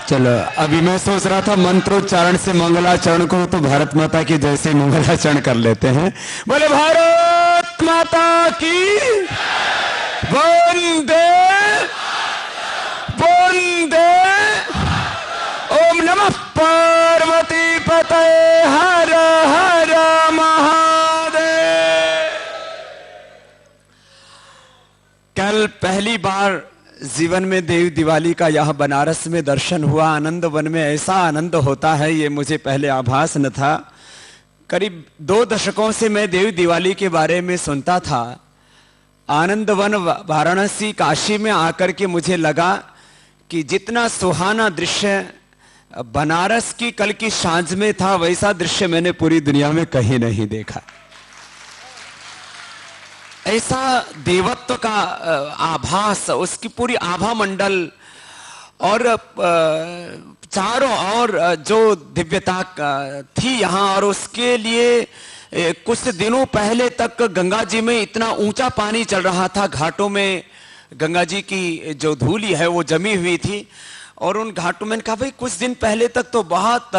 चलो, अभी मैं सोच रहा था मंत्रोच्चारण से मंगलाचरण को तो भारत माता की जैसे मंगलाचरण कर लेते हैं। बोले भारत माता की वंदे वंदे। ओम नमः पार्वती पते हर हर महादेव। कल पहली बार जीवन में देव दिवाली का यह बनारस में दर्शन हुआ। आनंद वन में ऐसा आनंद होता है, ये मुझे पहले आभास न था। करीब 2 दशकों से मैं देव दिवाली के बारे में सुनता था। आनंद वन वाराणसी काशी में आकर के मुझे लगा कि जितना सुहाना दृश्य बनारस की कल की सांझ में था, वैसा दृश्य मैंने पूरी दुनिया में कहीं नहीं देखा। ऐसा देवत्व का आभास, उसकी पूरी आभा मंडल और चारों ओर जो दिव्यता थी यहाँ। और उसके लिए कुछ दिनों पहले तक गंगा जी में इतना ऊंचा पानी चल रहा था। घाटों में गंगा जी की जो धूली है वो जमी हुई थी। और उन घाटों में कहा भाई कुछ दिन पहले तक तो बहुत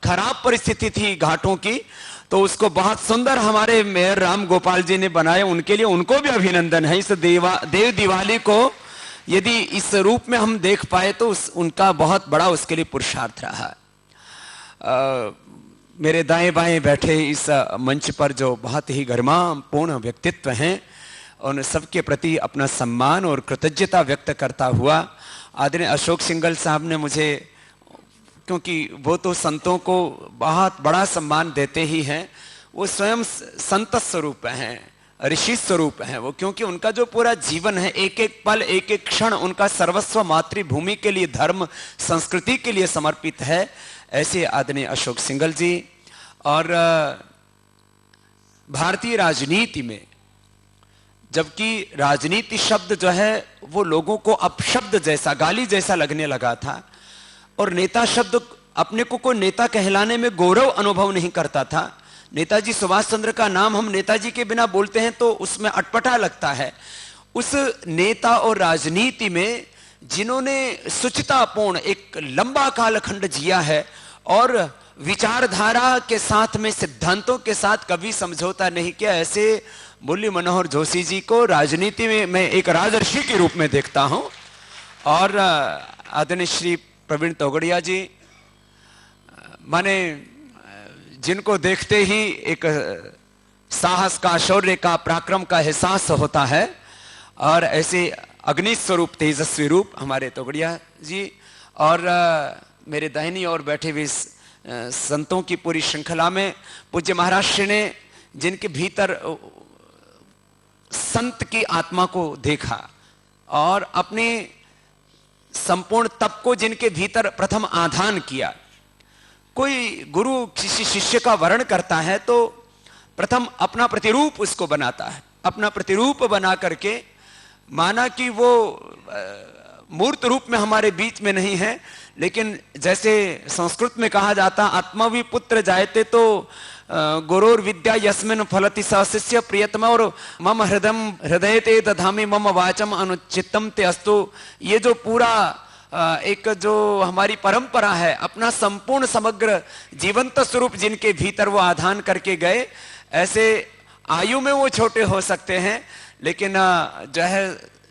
खराब परिस्थिति थी घाटों की, तो उसको बहुत सुंदर हमारे मेयर राम गोपाल जी ने बनाया। उनके लिए उनको भी अभिनंदन है। इस देव दिवाली को यदि इस रूप में हम देख पाए तो उनका बहुत बड़ा उसके लिए पुरुषार्थ रहा। मेरे दाएं बाएं बैठे इस मंच पर जो बहुत ही गरिमापूर्ण व्यक्तित्व हैं, उन सबके प्रति अपना सम्मान और कृतज्ञता व्यक्त करता हुआ आदरणीय अशोक सिंघल साहब ने मुझे, क्योंकि वो तो संतों को बहुत बड़ा सम्मान देते ही हैं, वो स्वयं संत स्वरूप हैं, ऋषि स्वरूप हैं वो, क्योंकि उनका जो पूरा जीवन है, एक एक पल एक एक क्षण उनका सर्वस्व मातृभूमि के लिए, धर्म संस्कृति के लिए समर्पित है। ऐसे आदरणीय अशोक सिंघल जी। और भारतीय राजनीति में, जबकि राजनीति शब्द जो है वो लोगों को अपशब्द जैसा, गाली जैसा लगने लगा था, और नेता शब्द अपने को कोई नेता कहलाने में गौरव अनुभव नहीं करता था। नेताजी सुभाष चंद्र का नाम हम नेताजी के बिना बोलते हैं तो उसमें अटपटा लगता है। उस नेता और राजनीति में जिन्होंने शुचितापूर्ण एक लंबा कालखंड जिया है और विचारधारा के साथ में, सिद्धांतों के साथ कभी समझौता नहीं किया, ऐसे मुरली मनोहर जोशी जी को राजनीति में मैं एक राजर्षि के रूप में देखता हूं। और आदरणीय श्री प्रवीण तोगड़िया जी, माने जिनको देखते ही एक साहस का, शौर्य का, पराक्रम का एहसास होता है। और ऐसे अग्नि स्वरूप, तेजस्वी रूप हमारे तोगड़िया जी। और मेरे दाहिनी ओर बैठे हुए संतों की पूरी श्रृंखला में पूज्य महाराज श्री ने जिनके भीतर संत की आत्मा को देखा और अपने संपूर्ण तप को जिनके भीतर प्रथम आधान किया। कोई गुरु किसी शिष्य का वर्ण करता है तो प्रथम अपना प्रतिरूप उसको बनाता है। अपना प्रतिरूप बना करके माना कि वो मूर्त रूप में हमारे बीच में नहीं है, लेकिन जैसे संस्कृत में कहा जाता आत्मावि पुत्र जायते तो गुरोर विद्या यस्मिन् फलति स शिष्य प्रियतम। और मम हृदय ते दधामि मम वाचम अनुचित्तम ते अस्तु। ये जो पूरा एक जो हमारी परंपरा है, अपना संपूर्ण समग्र जीवंत स्वरूप जिनके भीतर वो आधान करके गए, ऐसे आयु में वो छोटे हो सकते हैं, लेकिन जो है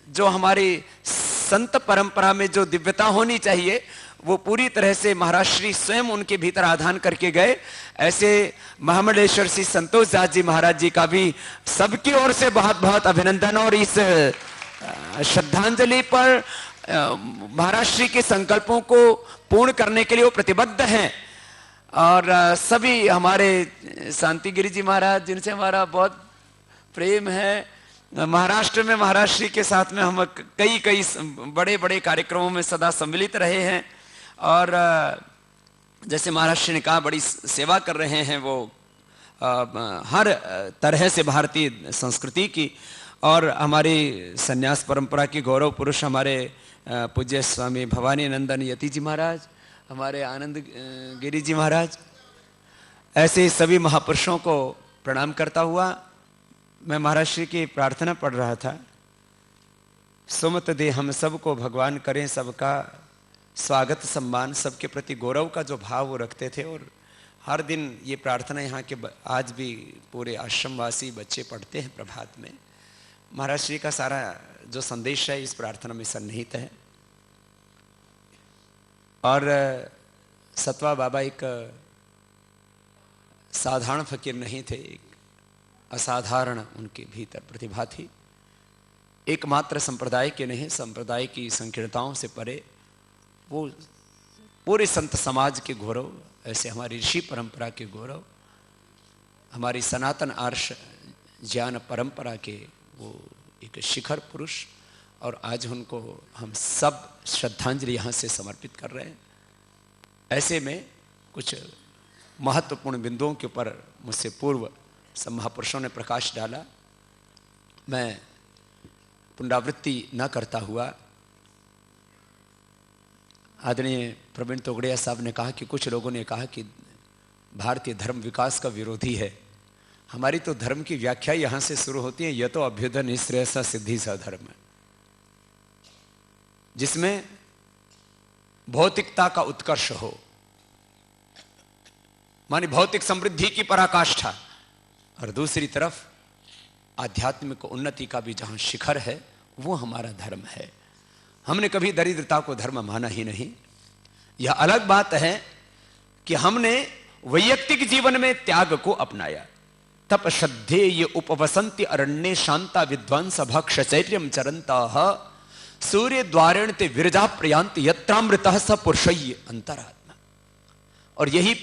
जो हमारी संत परंपरा में जो दिव्यता होनी चाहिए वो पूरी तरह से महाराज श्री स्वयं उनके भीतर आधान करके गए। ऐसे महामंडलेश्वर श्री संतोष दास जी महाराज जी का भी सबकी ओर से बहुत बहुत अभिनंदन। और इस श्रद्धांजलि पर महाराज श्री के संकल्पों को पूर्ण करने के लिए वो प्रतिबद्ध हैं। और सभी हमारे शांति गिरी जी महाराज, जिनसे हमारा बहुत प्रेम है, महाराष्ट्र में महाराज श्री के साथ में हम कई कई बड़े बड़े कार्यक्रमों में सदा सम्मिलित रहे हैं। और जैसे महाराज श्री ने कहा, बड़ी सेवा कर रहे हैं वो हर तरह से भारतीय संस्कृति की। और हमारी संन्यास परंपरा की गौरव पुरुष हमारे पूज्य स्वामी भवानी नंदन यति जी महाराज, हमारे आनंद गिरी जी महाराज, ऐसे सभी महापुरुषों को प्रणाम करता हुआ मैं महाराज श्री की प्रार्थना पढ़ रहा था। सुमत दे हम सबको भगवान करें सबका स्वागत सम्मान सबके प्रति गौरव का जो भाव वो रखते थे। और हर दिन ये प्रार्थना यहाँ के आज भी पूरे आश्रमवासी बच्चे पढ़ते हैं प्रभात में। महाराज श्री का सारा जो संदेश है इस प्रार्थना में सन्निहित है। और सतवा बाबा एक साधारण फकीर नहीं थे, एक असाधारण उनके भीतर प्रतिभा थी। एकमात्र संप्रदाय के नहीं, संप्रदाय की संकीर्णताओं से परे वो पूरे संत समाज के गौरव, ऐसे हमारी ऋषि परंपरा के गौरव, हमारी सनातन आर्ष ज्ञान परंपरा के वो एक शिखर पुरुष। और आज उनको हम सब श्रद्धांजलि यहाँ से समर्पित कर रहे हैं। ऐसे में कुछ महत्वपूर्ण बिंदुओं के ऊपर मुझसे पूर्व सब महापुरुषों ने प्रकाश डाला। मैं पुनरावृत्ति न करता हुआ, आदरणीय प्रवीण तोगड़िया साहब ने कहा कि कुछ लोगों ने कहा कि भारतीय धर्म विकास का विरोधी है। हमारी तो धर्म की व्याख्या यहां से शुरू होती है, यह तो अभ्युदय श्रेयसा सिद्धि सा धर्म है, जिसमें भौतिकता का उत्कर्ष हो, मानी भौतिक समृद्धि की पराकाष्ठा, और दूसरी तरफ आध्यात्मिक उन्नति का भी जहां शिखर है वो हमारा धर्म है। हमने कभी दरिद्रता को धर्म माना ही नहीं। यह अलग बात है कि हमने वैयक्तिक जीवन में त्याग को अपनाया। तप श्रद्धेय उपवसंति अरण्ये शांता विद्वांस भक्षचर्यम चरंताः सूर्य द्वारेण ते विरजा प्रयांति यत्रामृतः स पुरुषय्य अंतरात्मा। और यही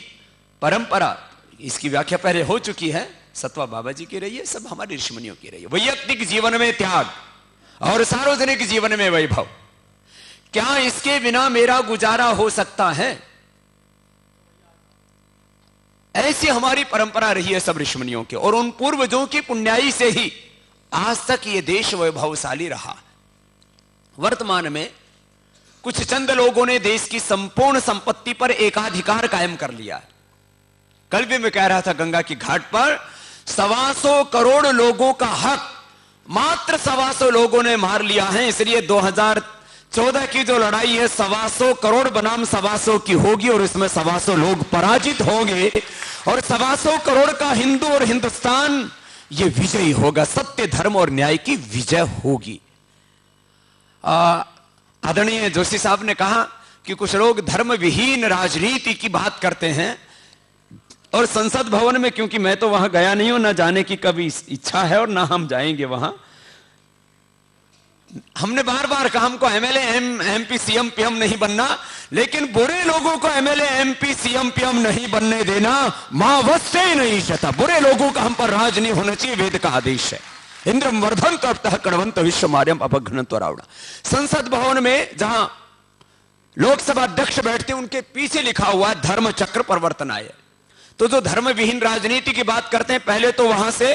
परंपरा, इसकी व्याख्या पहले हो चुकी है, सतवा बाबा जी की रही है, सब हमारे ऋषिमुनियों की रही है। वैयक्तिक जीवन में त्याग और सार्वजनिक जीवन में वैभव, क्या इसके बिना मेरा गुजारा हो सकता है? ऐसी हमारी परंपरा रही है सब ऋषिमुनियों के, और उन पूर्वजों की पुण्याई से ही आज तक ये देश वैभवशाली रहा। वर्तमान में कुछ चंद लोगों ने देश की संपूर्ण संपत्ति पर एकाधिकार कायम कर लिया। कल भी मैं कह रहा था, गंगा की घाट पर 125 करोड़ लोगों का हक मात्र 125 लोगों ने मार लिया है। इसलिए 2014 की जो लड़ाई है 125 करोड़ बनाम 125 की होगी, और इसमें 125 लोग पराजित होंगे, और 125 करोड़ का हिंदू और हिंदुस्तान ये विजयी होगा। सत्य, धर्म और न्याय की विजय होगी। आदरणीय जोशी साहब ने कहा कि कुछ लोग धर्म विहीन राजनीति की बात करते हैं, और संसद भवन में, क्योंकि मैं तो वहां गया नहीं हूं, ना जाने की कभी इच्छा है और ना हम जाएंगे वहां। हमने बार बार कहा हमको एमएलए एमपी सीएम पीएम नहीं बनना, लेकिन बुरे लोगों को एमएलए एमपी सीएम पीएम नहीं बनने देना। मां वस्ते नहीं चाहता, बुरे लोगों का हम पर राज नहीं होना चाहिए, वेद का आदेश है। इंद्रम वर्धंत अर्थः कणवंत विश्वमार्यम अपघ्नंत रावण। संसद भवन में जहां लोकसभा अध्यक्ष बैठते हैं उनके पीछे लिखा हुआ है धर्म चक्र परिवर्तनाय। तो जो धर्म विहीन राजनीति की बात करते हैं, पहले तो वहां से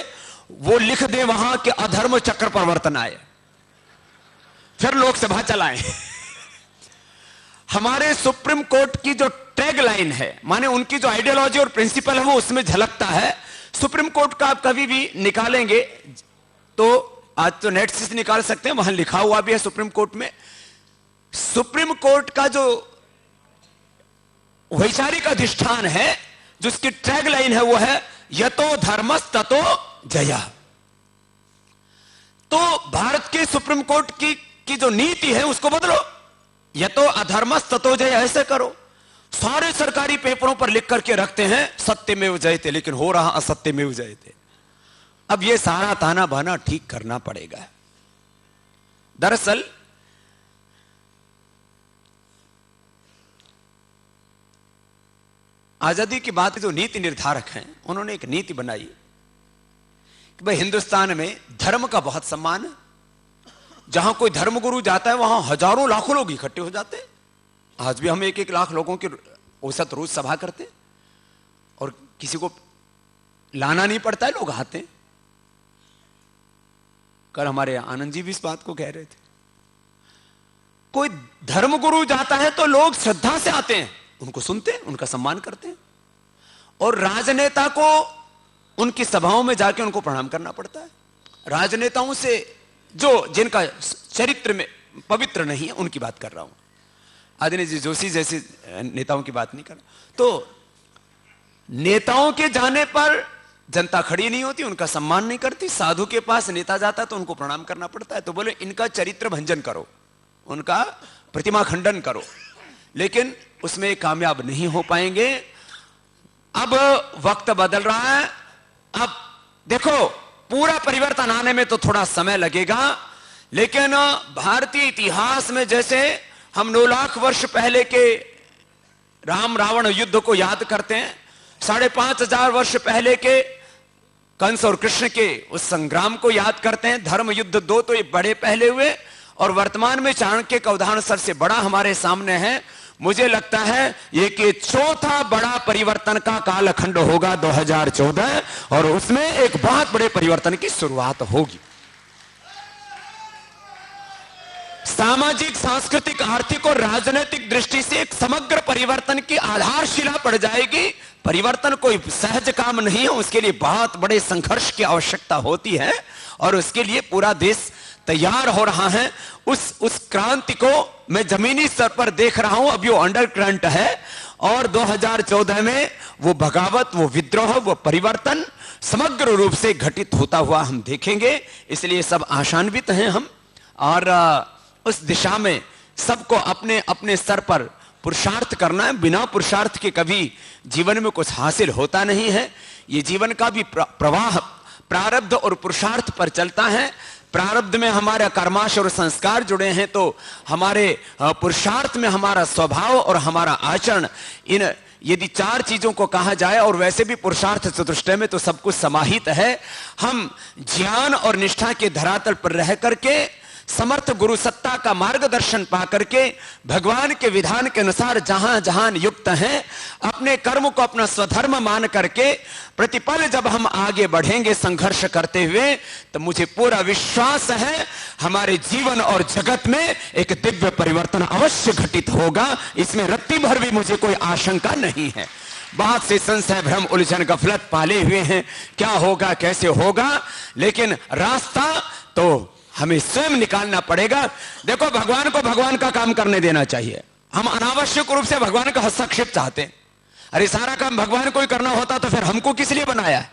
वो लिख दे वहां के अधर्म चक्र परिवर्तनाय, फिर लोकसभा चलाएं। हमारे सुप्रीम कोर्ट की जो टैग लाइन है, माने उनकी जो आइडियोलॉजी और प्रिंसिपल है वो उसमें झलकता है। सुप्रीम कोर्ट का आप कभी भी निकालेंगे तो आज तो नेट से निकाल सकते हैं, वहां लिखा हुआ भी है सुप्रीम कोर्ट में। सुप्रीम कोर्ट का जो वैचारिक अधिष्ठान है, जिसकी टैग लाइन है, वो है यतो धर्मस् ततो जया। तो भारत के सुप्रीम कोर्ट की जो नीति है उसको बदलो, यतो अधर्मस् ततो जया, ऐसे करो। सारे सरकारी पेपरों पर लिख करके रखते हैं सत्यमेव जयते, लेकिन हो रहा असत्यमेव जयते। अब ये सारा ताना बाना ठीक करना पड़ेगा। दरअसल आजादी की बात जो नीति निर्धारक हैं, उन्होंने एक नीति बनाई कि भाई हिंदुस्तान में धर्म का बहुत सम्मान है। जहां कोई धर्मगुरु जाता है वहां हजारों लाखों लोग इकट्ठे हो जाते हैं। आज भी हम 1-1 लाख लोगों की औसत रोज सभा करते हैं, और किसी को लाना नहीं पड़ता है, लोग आते हैं। कल हमारे आनंद जी भी इस बात को कह रहे थे, कोई धर्मगुरु जाता है तो लोग श्रद्धा से आते हैं, उनको सुनते हैं, उनका सम्मान करते हैं। और राजनेता को उनकी सभाओं में जाके उनको प्रणाम करना पड़ता है। राजनेताओं से जो जिनका चरित्र में पवित्र नहीं है, उनकी बात कर रहा हूं। आदित्य जी जोशी जैसे नेताओं की बात नहीं कर। तो नेताओं के जाने पर जनता खड़ी नहीं होती, उनका सम्मान नहीं करती। साधु के पास नेता जाता है तो उनको प्रणाम करना पड़ता है। तो बोले इनका चरित्र भंजन करो, उनका प्रतिमा खंडन करो, लेकिन उसमें कामयाब नहीं हो पाएंगे। अब वक्त बदल रहा है। अब देखो पूरा परिवर्तन आने में तो थोड़ा समय लगेगा, लेकिन भारतीय इतिहास में जैसे हम 9 लाख वर्ष पहले के राम रावण युद्ध को याद करते हैं, 5,500 वर्ष पहले के कंस और कृष्ण के उस संग्राम को याद करते हैं, धर्म युद्ध 2 तो ये बड़े पहले हुए, और वर्तमान में चाणक्य का उदाहरण सबसे बड़ा हमारे सामने है। मुझे लगता है ये कि चौथा बड़ा परिवर्तन का कालखंड होगा 2014, और उसमें एक बहुत बड़े परिवर्तन की शुरुआत होगी। सामाजिक, सांस्कृतिक, आर्थिक और राजनीतिक दृष्टि से एक समग्र परिवर्तन की आधारशिला पड़ जाएगी। परिवर्तन कोई सहज काम नहीं है, उसके लिए बहुत बड़े संघर्ष की आवश्यकता होती है, और उसके लिए पूरा देश तैयार हो रहा है। उस क्रांति को मैं जमीनी स्तर पर देख रहा हूं, अभी वो अंडर करंट है, और 2014 में वो बगावत, वो विद्रोह, वो परिवर्तन समग्र रूप से घटित होता हुआ हम देखेंगे। इसलिए सब आशान्वित हैं हम, और उस दिशा में सबको अपने अपने स्तर पर पुरुषार्थ करना है। बिना पुरुषार्थ के कभी जीवन में कुछ हासिल होता नहीं है। ये जीवन का भी प्रवाह प्रारब्ध और पुरुषार्थ पर चलता है। प्रारब्ध में हमारा कर्माश और संस्कार जुड़े हैं, तो हमारे पुरुषार्थ में हमारा स्वभाव और हमारा आचरण, इन यदि 4 चीजों को कहा जाए, और वैसे भी पुरुषार्थ चतुष्टय में तो सब कुछ समाहित है। हम ज्ञान और निष्ठा के धरातल पर रह करके समर्थ गुरु सत्ता का मार्गदर्शन पा करके भगवान के विधान के अनुसार जहां जहां युक्त हैं, अपने कर्म को अपना स्वधर्म मान करके प्रतिपल जब हम आगे बढ़ेंगे संघर्ष करते हुए, तो मुझे पूरा विश्वास है हमारे जीवन और जगत में एक दिव्य परिवर्तन अवश्य घटित होगा। इसमें रत्ती भर भी मुझे कोई आशंका नहीं है। बहुत से संशय, भ्रम, उलझन, गफलत पाले हुए हैं, क्या होगा कैसे होगा, लेकिन रास्ता तो हमें स्वयं निकालना पड़ेगा। देखो भगवान को भगवान का काम करने देना चाहिए। हम अनावश्यक रूप से भगवान का हस्तक्षेप चाहते हैं। अरे सारा काम भगवान को ही करना होता तो फिर हमको किस लिए बनाया है?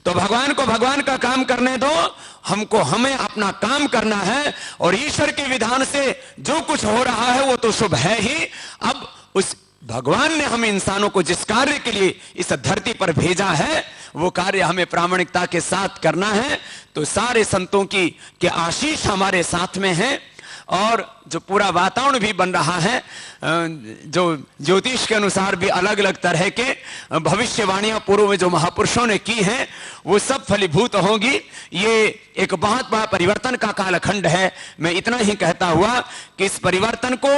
तो भगवान को भगवान का काम करने दो, हमको हमें अपना काम करना है, और ईश्वर के विधान से जो कुछ हो रहा है वो तो शुभ है ही। अब उस भगवान ने हमें इंसानों को जिस कार्य के लिए इस धरती पर भेजा है, वो कार्य हमें प्रामाणिकता के साथ करना है। तो सारे संतों की के आशीष हमारे साथ में है, और जो पूरा वातावरण भी बन रहा है, जो ज्योतिष के अनुसार भी अलग अलग तरह के भविष्यवाणियां पूर्व में जो महापुरुषों ने की हैं, वो सब फलीभूत होंगी। ये एक बहुत बड़ा परिवर्तन का कालखंड है। मैं इतना ही कहता हुआ कि इस परिवर्तन को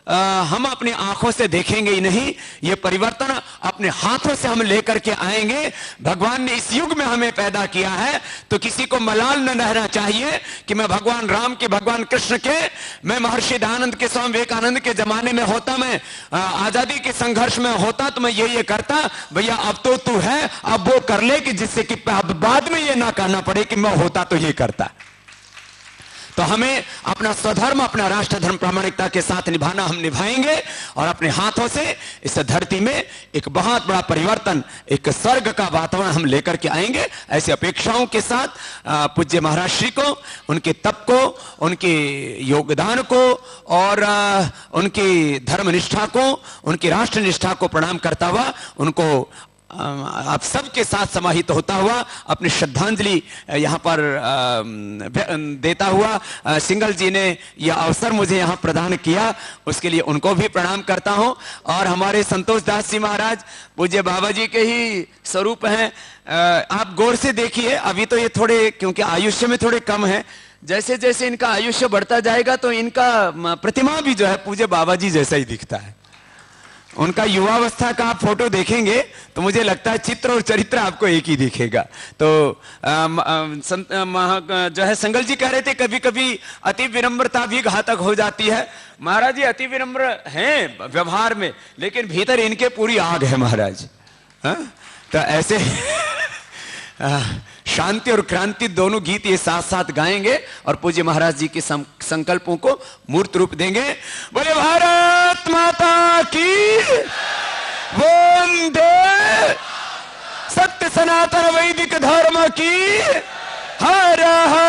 हम अपनी आंखों से देखेंगे ही नहीं, ये परिवर्तन अपने हाथों से हम लेकर के आएंगे। भगवान ने इस युग में हमें पैदा किया है, तो किसी को मलाल न रहना चाहिए कि मैं भगवान राम के, भगवान कृष्ण के, मैं महर्षि दयानंद के, स्वामी विवेकानंद के जमाने में होता, मैं आजादी के संघर्ष में होता तो मैं ये करता। भैया अब तो तू है, अब वो कर ले, कि जिससे कि बाद में ये ना करना पड़े कि मैं होता तो ये करता। तो हमें अपना स्वधर्म, अपना राष्ट्र धर्म प्रामाणिकता के साथ निभाना, हम निभाएंगे, और अपने हाथों से इस धरती में एक बहुत बड़ा परिवर्तन, एक स्वर्ग का वातावरण हम लेकर के आएंगे। ऐसी अपेक्षाओं के साथ पूज्य महाराज श्री को, उनके तप को, उनके योगदान को, और उनकी धर्म निष्ठा को, उनकी राष्ट्र निष्ठा को प्रणाम करता हुआ, उनको आप सबके साथ समाहित होता हुआ अपनी श्रद्धांजलि यहाँ पर देता हुआ, सिंगल जी ने यह अवसर मुझे यहाँ प्रदान किया, उसके लिए उनको भी प्रणाम करता हूँ। और हमारे संतोष दास जी महाराज पूज्य बाबा जी के ही स्वरूप हैं। आप गौर से देखिए, अभी तो ये थोड़े, क्योंकि आयुष्य में थोड़े कम है, जैसे जैसे इनका आयुष्य बढ़ता जाएगा तो इनका प्रतिमा भी जो है पूज्य बाबा जी जैसा ही दिखता है। उनका युवावस्था का आप फोटो देखेंगे तो मुझे लगता है चित्र और चरित्र आपको एक ही दिखेगा। तो जो है संगल जी कह रहे थे कभी कभी अति विनम्रता भी घातक हो जाती है। महाराज जी अति विनम्र हैं व्यवहार में, लेकिन भीतर इनके पूरी आग है महाराज। हाँ? तो ऐसे शांति और क्रांति दोनों गीत ये साथ साथ गाएंगे और पूज्य महाराज जी के संकल्पों को मूर्त रूप देंगे। बोले भारत माता की वंदे, सत्य सनातन वैदिक धर्म की हर हर